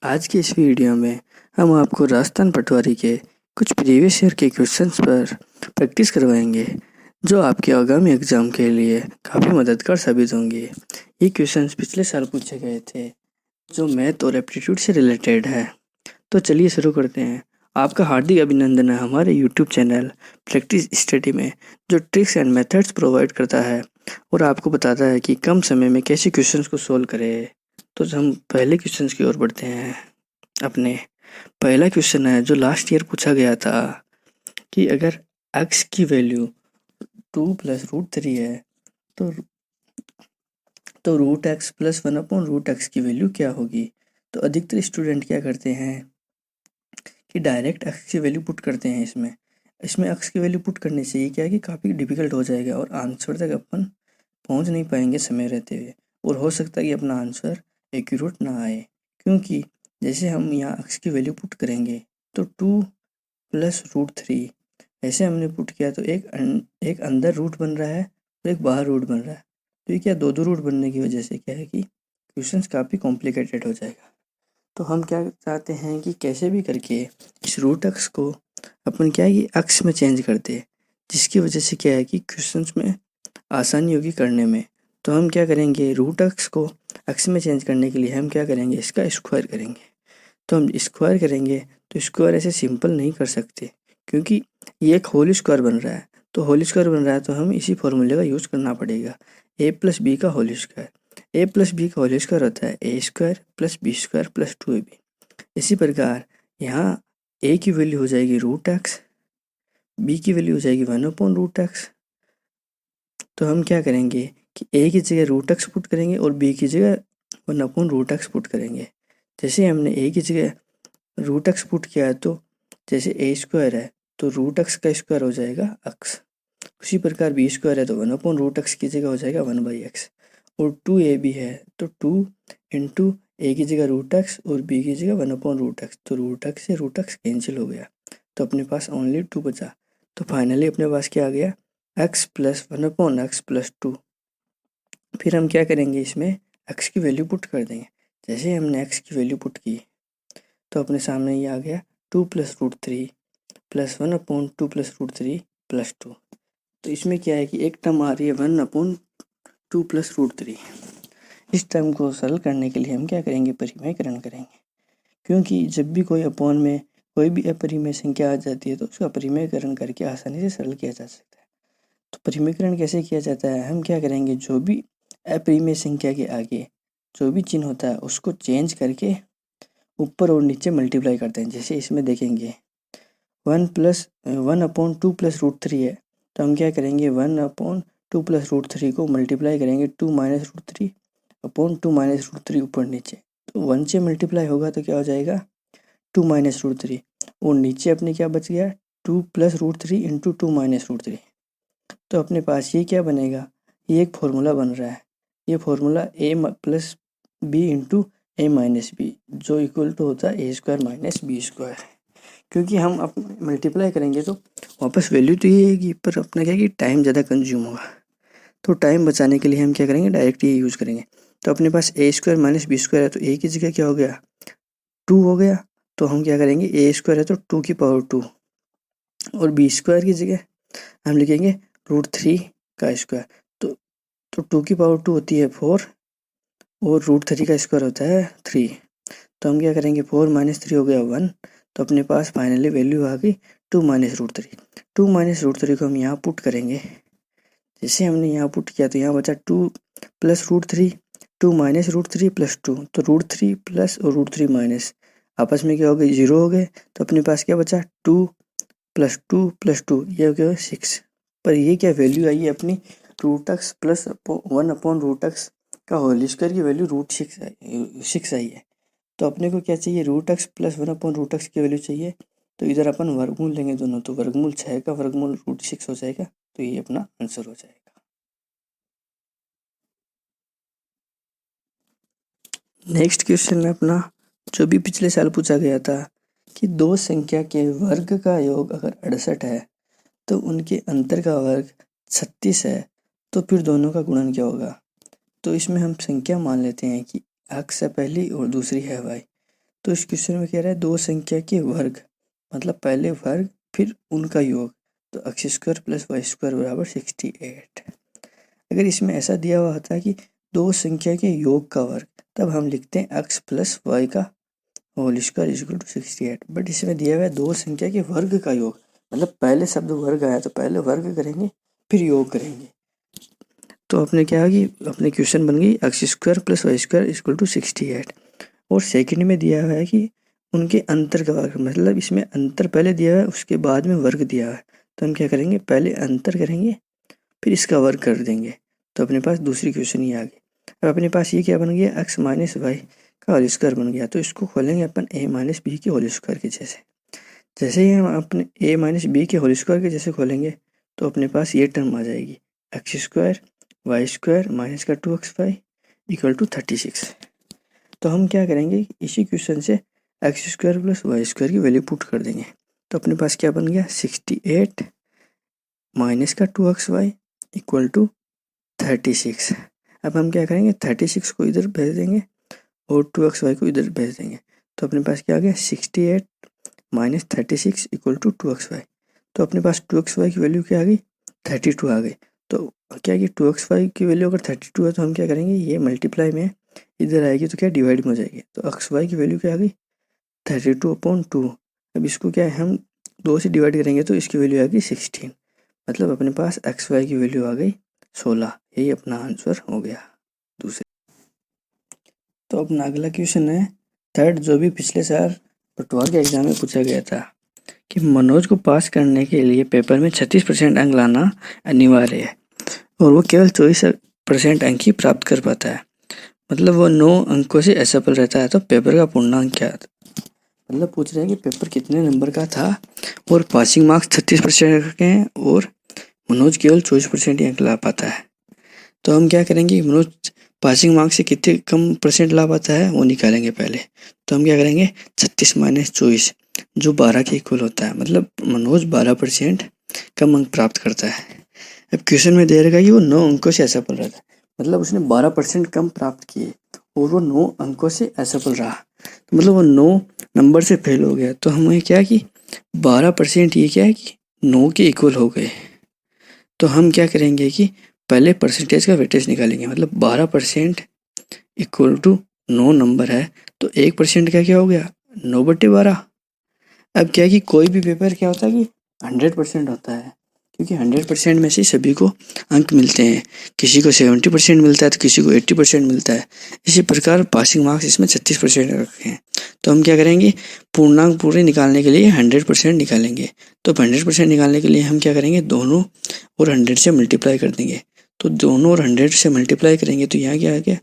आज की इस वीडियो में हम आपको राजस्थान पटवारी के कुछ प्रीवियस ईयर के क्वेश्चंस पर प्रैक्टिस करवाएंगे जो आपके आगामी एग्जाम के लिए काफ़ी मददगार साबित होंगे। ये क्वेश्चंस पिछले साल पूछे गए थे जो मैथ और एप्टीट्यूड से रिलेटेड है। तो चलिए शुरू करते हैं। आपका हार्दिक अभिनंदन है हमारे यूट्यूब चैनल प्रैक्टिस स्टडी में, जो ट्रिक्स एंड मेथड्स प्रोवाइड करता है और आपको बताता है कि कम समय में कैसे क्वेश्चंस को सोल्व करें। तो हम पहले क्वेश्चंस की ओर बढ़ते हैं। अपने पहला क्वेश्चन है जो लास्ट ईयर पूछा गया था कि अगर x की वैल्यू 2+√3 है तो रूट एक्स प्लस 1/√x की वैल्यू क्या होगी। तो अधिकतर स्टूडेंट क्या करते हैं कि डायरेक्ट x की वैल्यू पुट करते हैं। इसमें x की वैल्यू पुट करने से ये क्या है कि काफ़ी डिफिकल्ट हो जाएगा और आंसर तक अपन पहुंच नहीं पाएंगे समय रहते हुए, और हो सकता है कि अपना आंसर एक्यूरेट ना आए, क्योंकि जैसे हम यहाँ x की वैल्यू पुट करेंगे तो 2+√3 ऐसे हमने पुट किया तो एक अंदर रूट बन रहा है और एक बाहर रूट बन रहा है। तो ये क्या दो रूट बनने की वजह से क्या है कि क्वेश्चंस काफ़ी कॉम्प्लिकेटेड हो जाएगा। तो हम क्या चाहते हैं कि कैसे भी करके इस रूट एक्स को अपन क्या है कि एक्स में चेंज कर दे, जिसकी वजह से क्या है कि क्वेश्चंस में आसानी होगी करने में। तो हम क्या करेंगे, रूट एक्स को एक्स में चेंज करने के लिए हम क्या करेंगे, इसका स्क्वायर करेंगे। तो हम स्क्वायर करेंगे तो स्क्वायर ऐसे सिंपल नहीं कर सकते, क्योंकि ये एक होल स्क्वायर बन रहा है। तो होल स्क्वायर बन रहा है तो हम इसी फॉर्मूले का यूज़ करना पड़ेगा, a+b का होल स्क्वायर। a+b का होल स्क्वायर होता है a² + b² + 2ab। इसी प्रकार यहाँ a की वैल्यू हो जाएगी रूट एक्स, b की वैल्यू हो जाएगी 1/√x। तो हम क्या करेंगे कि a की जगह रूट एक्स पुट करेंगे और b की जगह 1/√x पुट करेंगे। जैसे हमने a की जगह रूट एक्स पुट किया है तो जैसे a² है तो रूट एक्स का स्क्वायर हो जाएगा x। उसी प्रकार b² है तो 1/√x की जगह हो जाएगा 1/x। और 2ab है तो 2 इंटू a की जगह रूट एक्स और b की जगह 1/√x, तो रूट एक्स से रूट एक्स कैंसिल हो गया तो अपने पास ओनली 2 बचा। तो फाइनली अपने पास क्या आ गया, x + 1/x + 2। फिर हम क्या करेंगे, इसमें x की वैल्यू पुट कर देंगे। जैसे हमने x की वैल्यू पुट की तो अपने सामने ये आ गया 2+√3 + 1/2 + √3 + 2। तो इसमें क्या है कि एक टर्म आ रही है 1/2 + √3। इस टर्म को सरल करने के लिए हम क्या करेंगे, परिमेयकरण करेंगे, क्योंकि जब भी कोई अपॉन में कोई भी अपरिमेय संख्या आ जाती है तो उसका परिमेयकरण करके आसानी से सरल किया जा सकता है। तो परिमेयकरण कैसे किया जाता है, हम क्या करेंगे, जो भी अपरिमेय संख्या के आगे जो भी चिन्ह होता है उसको चेंज करके ऊपर और नीचे मल्टीप्लाई करते हैं। जैसे इसमें देखेंगे 1/2 + √3 है तो हम क्या करेंगे, 1/2 + √3 को मल्टीप्लाई करेंगे 2 - √3 अपॉन 2 - √3 ऊपर नीचे। तो 1 से मल्टीप्लाई होगा तो क्या हो जाएगा 2 - √3, और नीचे अपने क्या बच गया 2 + √3 इंटू 2 - √3। तो अपने पास ये क्या बनेगा, ये एक फॉर्मूला बन रहा है। ये formula a + b into a - b जो इक्वल टू होता है a² - b²। क्योंकि हम अब मल्टीप्लाई करेंगे तो वापस वैल्यू तो ये आएगी, पर अपना क्या है कि टाइम ज़्यादा कंज्यूम होगा। तो टाइम बचाने के लिए हम क्या करेंगे, डायरेक्ट ये यूज़ करेंगे। तो अपने पास a² - b² है तो a की जगह क्या हो गया 2 हो गया। तो हम क्या करेंगे, a² है तो 2 की पावर 2, और b² की जगह हम लिखेंगे √3 का स्क्वायर। तो 2 की पावर 2 होती है 4 और √3 का स्क्वायर होता है 3। तो हम क्या करेंगे, 4 - 3 हो गया 1। तो अपने पास फाइनली वैल्यू आ गई 2 - √3। 2 - √3 को हम यहाँ पुट करेंगे। जैसे हमने यहाँ पुट किया तो यहाँ बचा 2 + √3, 2 - √3 + 2। तो √3 प्लस और √3 माइनस आपस में क्या हो गए, 0 हो गए। तो अपने पास क्या बचा 2 + 2 + 2, ये हो गया 6। पर ये क्या वैल्यू आई है अपनी √x + 1/√x का होल स्क्वायर की वैल्यू √6 आई है। तो अपने को क्या चाहिए, √x + 1/√x की वैल्यू चाहिए। तो इधर अपन वर्गमूल लेंगे दोनों, तो वर्गमूल 6 का वर्गमूल √6 हो जाएगा। तो ये अपना आंसर हो जाएगा। नेक्स्ट क्वेश्चन है अपना जो भी पिछले साल पूछा गया था कि दो संख्या के वर्ग का योग अगर 68 है तो उनके अंतर का वर्ग 36 है, तो फिर दोनों का गुणन क्या होगा। तो इसमें हम संख्या मान लेते हैं कि x है पहली और दूसरी है y। तो इस क्वेश्चन में कह रहा है दो संख्या के वर्ग, मतलब पहले वर्ग फिर उनका योग, तो X square plus Y square बराबर 68। अगर इसमें ऐसा दिया हुआ होता है कि दो संख्या के योग का वर्ग, तब हम लिखते हैं एक्स प्लस वाई का whole square equal to 68। But इसमें दिया हुआ है दो संख्या के वर्ग का योग, मतलब पहले शब्द वर्ग आया तो पहले वर्ग करेंगे फिर योग करेंगे। तो अपने क्या होगी, अपने क्वेश्चन बन गई X square plus Y square equal to 68। और सेकंड में दिया हुआ है कि उनके अंतर का वर्ग, मतलब इसमें अंतर पहले दिया हुआ है उसके बाद में वर्ग दिया हुआ है, तो हम क्या करेंगे, पहले अंतर करेंगे फिर इसका वर्ग कर देंगे। तो अपने पास दूसरी क्वेश्चन ही आ गई। अब अपने पास ये क्या बन गया, एक्स माइनस वाई का होल स्क्वायर बन गया। तो इसको खोलेंगे अपन ए माइनस बी के होल स्क्वायर के जैसे। जैसे ही हम अपने ए माइनस बी के होल स्क्वायर के जैसे खोलेंगे तो अपने पास ये टर्म आ जाएगी, X square Y square minus का 2xy इक्वल टू 36। तो हम क्या करेंगे, इसी क्वेश्चन से X square plus Y square की वैल्यू पुट कर देंगे। तो अपने पास क्या बन गया, 68 माइनस का 2xy इक्वल टू 36। अब हम क्या करेंगे, 36 को इधर भेज देंगे और 2xy को इधर भेज देंगे। तो अपने पास क्या आ गया, 68 माइनस 36 इक्वल टू 2xy। तो अपने पास 2xy की वैल्यू क्या आ गई, 32 आ गई। तो क्या कि 2xy की वैल्यू अगर 32 है तो हम क्या करेंगे, ये मल्टीप्लाई में इधर आएगी तो क्या डिवाइड में हो जाएगी। तो xy की वैल्यू क्या आ गई, 32/2। अब इसको क्या है, हम 2 से डिवाइड करेंगे तो इसकी वैल्यू आ गई 16। मतलब अपने पास xy की वैल्यू आ गई 16। यही अपना आंसर हो गया दूसरे। तो अपना अगला क्वेश्चन है थर्ड, जो भी पिछले साल पटवार के एग्जाम में पूछा गया था कि मनोज को पास करने के लिए पेपर में 36% अंक लाना अनिवार्य है और वो केवल 24% अंक ही प्राप्त कर पाता है। मतलब वो 9 अंकों से असफल रहता है, तो पेपर का पूर्णांक क्या था। मतलब पूछ रहे हैं कि पेपर कितने नंबर का था और पासिंग मार्क्स 36% के हैं और मनोज केवल 24% ही अंक ला पाता है। तो हम क्या करेंगे, मनोज पासिंग मार्क्स से कितने कम परसेंट ला पाता है वो निकालेंगे पहले। तो हम क्या करेंगे, 36 माइनस 24 जो 12 के इक्वल होता है। मतलब मनोज 12% कम अंक प्राप्त करता है। अब क्वेश्चन में दे रखा है कि वो 9 अंकों से असफल रहता है, मतलब उसने 12% कम प्राप्त किए और वो 9 अंकों से असफल रहा, तो मतलब वो 9 नंबर से फेल हो गया। तो हमें क्या कि 12% ये क्या है कि 9 के इक्वल हो गए। तो हम क्या करेंगे कि पहले परसेंटेज का वेटेज निकालेंगे। मतलब 12% इक्वल टू 9 नंबर है तो 1% का क्या हो गया, 9/12। अब क्या है कि कोई भी पेपर क्या होता है कि 100% होता है, क्योंकि 100% में से सभी को अंक मिलते हैं। किसी को 70% मिलता है तो किसी को 80% मिलता है। इसी प्रकार पासिंग मार्क्स इसमें 36% रखे हैं। तो हम क्या करेंगे, पूर्णांक पूरे निकालने के लिए 100% निकालेंगे। तो 100% निकालने के लिए हम क्या करेंगे, दोनों और 100 से मल्टीप्लाई कर देंगे। तो दोनों और 100 से मल्टीप्लाई करेंगे तो यहाँ क्या आ गया,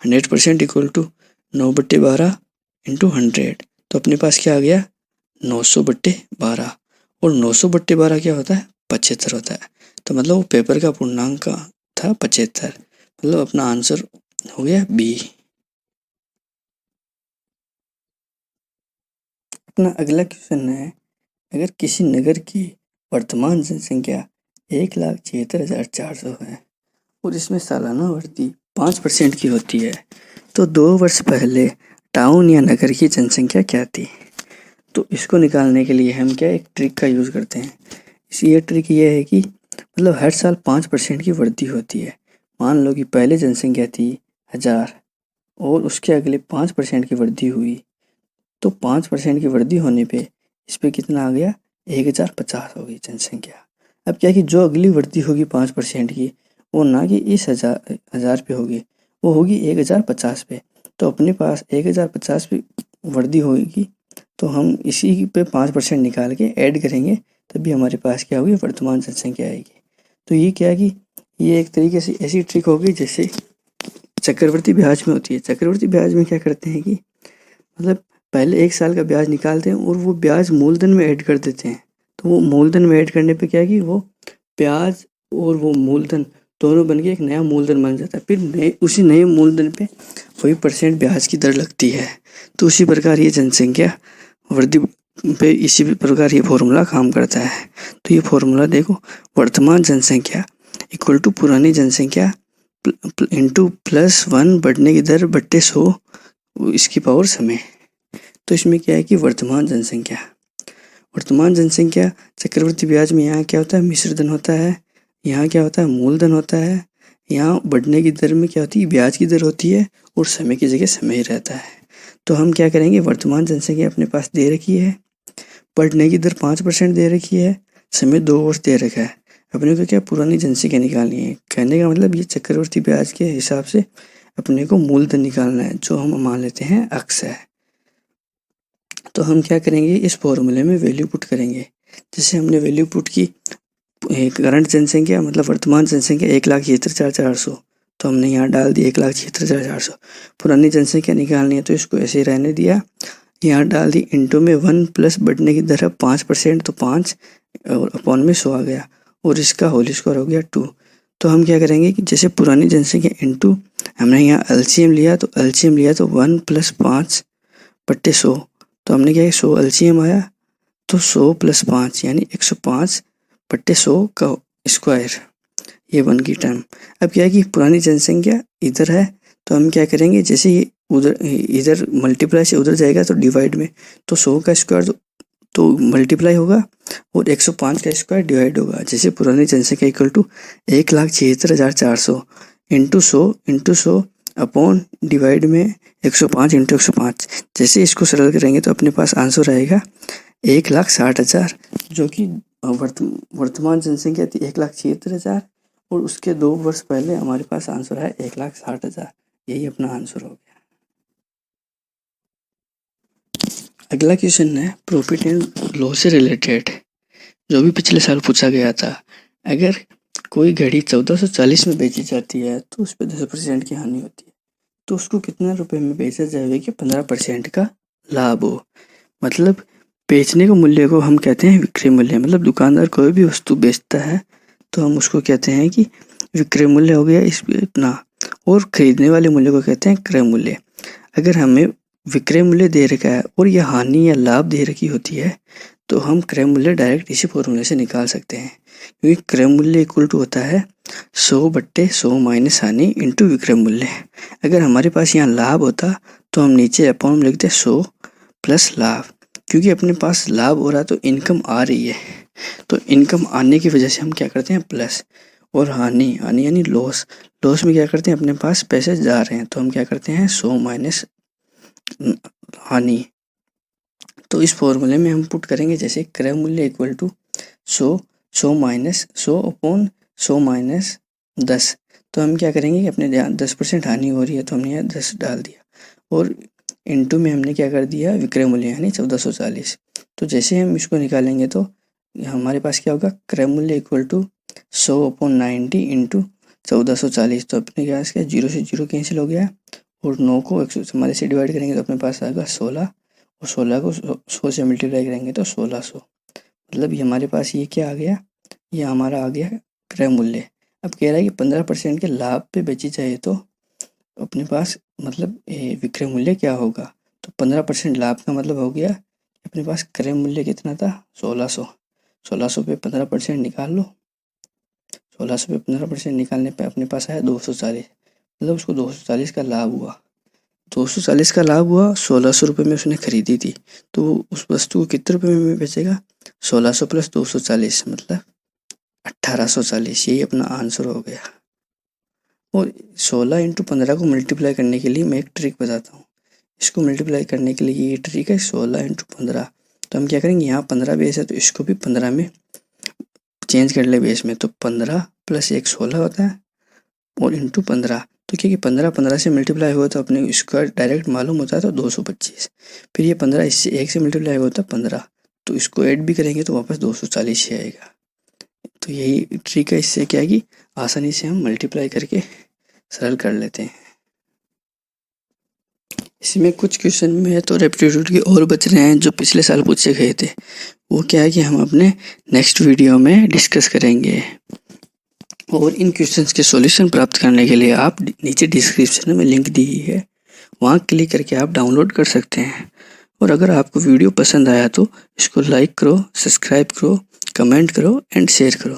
100% इक्वल टू 9/12 इंटू 100। तो अपने पास क्या आ गया, 900/12। और 900/12 क्या होता है, 75 होता है। तो मतलब वो पेपर का पूर्णांक था 75। मतलब अपना आंसर हो गया बी। अपना अगला क्वेश्चन है, अगर किसी नगर की वर्तमान जनसंख्या 1,76,400 है और इसमें सालाना वृद्धि 5% की होती है, तो 2 वर्ष पहले टाउन या नगर की जनसंख्या क्या थी। तो इसको निकालने के लिए हम क्या एक ट्रिक का यूज़ करते हैं। ये ट्रिक ये है कि मतलब हर साल 5% की वृद्धि होती है। मान लो कि पहले जनसंख्या थी 1000 और उसके अगले 5% की वृद्धि हुई, तो 5% की वृद्धि होने पे इस पे कितना आ गया, 1050 हो गई जनसंख्या। अब क्या कि जो अगली वृद्धि होगी 5% की, वो ना कि इस हजार पे होगी, वो होगी 1050 पे। तो अपने पास 1050 पे वृद्धि होगी, तो हम इसी पे 5% निकाल के ऐड करेंगे, तभी हमारे पास क्या होगी, वर्तमान जनसंख्या आएगी। तो ये क्या है कि ये एक तरीके से ऐसी ट्रिक होगी जैसे चक्रवृद्धि ब्याज में होती है। चक्रवृद्धि ब्याज में क्या करते हैं कि मतलब पहले 1 साल का ब्याज निकालते हैं और वो ब्याज मूलधन में ऐड कर देते हैं। तो वो मूलधन में ऐड करने पे क्या है कि वो ब्याज और वो मूलधन दोनों बन के एक नया मूलधन बन जाता है। फिर उसी नए मूलधन पे वही % ब्याज की दर लगती है। तो उसी प्रकार ये जनसंख्या वृद्धि पे इसी प्रकार ये फॉर्मूला काम करता है। तो ये फॉर्मूला देखो, वर्तमान जनसंख्या इक्वल टू पुरानी जनसंख्या इंटू +1 बढ़ने की दर बट्टे 100 इसकी पावर समय। तो इसमें क्या है कि वर्तमान जनसंख्या चक्रवृद्धि ब्याज में यहाँ क्या होता है, मिश्र धन होता है, यहाँ क्या होता है, मूलधन होता है, यहाँ बढ़ने की दर में क्या होती है, ब्याज की दर होती है, और समय की जगह समय ही रहता है। तो हम क्या करेंगे, वर्तमान जनसंख्या अपने पास दे रखी है, बढ़ने की दर 5% दे रखी है, समय 2 वर्ष दे रखा है, अपने को क्या पुरानी जनसंख्या निकालनी है। कहने का मतलब ये चक्रवृद्धि ब्याज के हिसाब से अपने को मूलधन निकालना है, जो हम मान लेते हैं अक्स है। तो हम क्या करेंगे, इस फॉर्मूले में वैल्यू पुट करेंगे। जैसे हमने वैल्यू पुट की करंट जनसंख्या मतलब वर्तमान जनसंख्या 1,76,400, तो हमने यहाँ डाल दी 1,76,400। पुरानी जनसंख्या निकालनी है तो इसको ऐसे ही रहने दिया, यहाँ डाल दी, इंटू में 1 प्लस बढ़ने की दर है 5%, तो 5 और अपॉन में 100 आ गया, और इसका होल स्क्वायर हो गया 2। तो हम क्या करेंगे कि जैसे पुरानी जनसंख्या इंटू हमने यहाँ एलसीएम लिया, तो 1 प्लस 5/100, तो हमने क्या 100 एलसीएम आया, तो 100 प्लस 5 यानी 105/100 का स्क्वायर, ये 1 की टर्म। अब क्या है कि पुरानी जनसंख्या इधर है, तो हम क्या करेंगे, जैसे ये उधर इधर मल्टीप्लाई से उधर जाएगा तो डिवाइड में, तो 100 का स्क्वायर तो मल्टीप्लाई होगा और 105 का स्क्वायर डिवाइड होगा। जैसे पुरानी जनसंख्या equal to 1,76,400 into 100 upon divide में 105 इंटू 105। जैसे इसको सरल करेंगे तो अपने पास आंसर आएगा 1,60,000, जो कि वर्तमान जनसंख्या थी 1,76,000, और उसके 2 वर्ष पहले हमारे पास आंसर है 1,60,000। यही अपना आंसर हो गया। अगला क्वेश्चन है प्रॉफिट एंड लॉस से रिलेटेड, जो भी पिछले साल पूछा गया था। अगर कोई घड़ी 1440 में बेची जाती है तो उस पर 10% की हानि होती है, तो उसको कितना रुपए में बेचा जाएगा कि 15% का लाभ हो। मतलब बेचने के मूल्य को हम कहते हैं विक्रय मूल्य। मतलब दुकानदार कोई भी वस्तु बेचता है तो हम उसको कहते हैं कि विक्रय मूल्य हो गया इस इतना, और खरीदने वाले मूल्य को कहते हैं क्रय मूल्य। अगर हमें विक्रय मूल्य दे रखा है और यह हानि या लाभ दे रखी होती है तो हम क्रय मूल्य डायरेक्ट इसी फॉर्मूले से निकाल सकते हैं, क्योंकि क्रय मूल्य इक्वल टू होता है 100/100 माइनस हानि इंटू विक्रय मूल्य। अगर हमारे पास यहाँ लाभ होता तो हम नीचे अपॉन में लिखते 100 प्लस लाभ, क्योंकि अपने पास लाभ हो रहा तो इनकम आ रही है, तो इनकम आने की वजह से हम क्या करते हैं प्लस, और हानि यानी लॉस में क्या करते हैं अपने पास पैसे जा रहे हैं तो हम क्या करते हैं 100 माइनस हानि। तो इस फॉर्मूले में हम पुट करेंगे जैसे क्रय मूल्य equal to 100 minus 100 upon 100 minus 10। तो हम क्या करेंगे कि अपने 10% हानि हो रही है तो हमने यहाँ 10 डाल दिया, और इंटू में हमने क्या कर दिया विक्रय मूल्य यानी 1440। तो जैसे हम इसको निकालेंगे तो हमारे पास क्या होगा, क्रय मूल्य इक्वल टू 100/90 इंटू 1440। तो अपने पास क्या 0 से 0 कैंसिल हो गया, और 9 को 100 से डिवाइड करेंगे तो अपने पास आएगा 16, और 16 को 100 से मल्टीप्लाई करेंगे तो 1600। मतलब ये हमारे पास ये क्या आ गया, ये हमारा आ गया क्रय मूल्य। अब कह रहा है कि 15% के लाभ पे बेची जाए तो अपने पास मतलब विक्रय मूल्य क्या होगा। तो 15% लाभ का मतलब हो गया अपने पास क्रय मूल्य कितना था 1600 पे 15% निकाल लो। 1600 पे 15% निकालने पे अपने पास आया 240, मतलब उसको 240 का लाभ हुआ। 240 का लाभ हुआ, 1600 रुपये में उसने खरीदी थी, तो उस वस्तु को कितने रुपये में बेचेगा 1600 प्लस 240 मतलब 1840। यही अपना आंसर हो गया। और 16 इंटू 15 को मल्टीप्लाई करने के लिए मैं एक ट्रिक बताता हूँ। इसको मल्टीप्लाई करने के लिए ये ट्रिक है 16 इंटू 15। तो हम क्या करेंगे, यहाँ 15 बेस है तो इसको भी 15 में चेंज कर ले बेस में, तो 15 प्लस 1 16 होता है, और इंटू 15। तो क्योंकि 15 से मल्टीप्लाई हुआ तो अपने इसका डायरेक्ट मालूम होता है तो 225। फिर ये 15 इससे 1 से मल्टीप्लाई हुआ था 15, तो इसको ऐड भी करेंगे तो वापस 240 ही आएगा। तो यही ट्रिक है, इससे क्या है कि आसानी से हम मल्टीप्लाई करके सरल कर लेते हैं। इसमें कुछ क्वेश्चन में तो रेप्टीट्यूड के और बच रहे हैं जो पिछले साल पूछे गए थे, वो क्या है कि हम अपने नेक्स्ट वीडियो में डिस्कस करेंगे। और इन क्वेश्चंस के सॉल्यूशन प्राप्त करने के लिए आप नीचे डिस्क्रिप्शन में लिंक दी है, वहाँ क्लिक करके आप डाउनलोड कर सकते हैं। और अगर आपको वीडियो पसंद आया तो इसको लाइक करो, सब्सक्राइब करो, कमेंट करो एंड शेयर करो।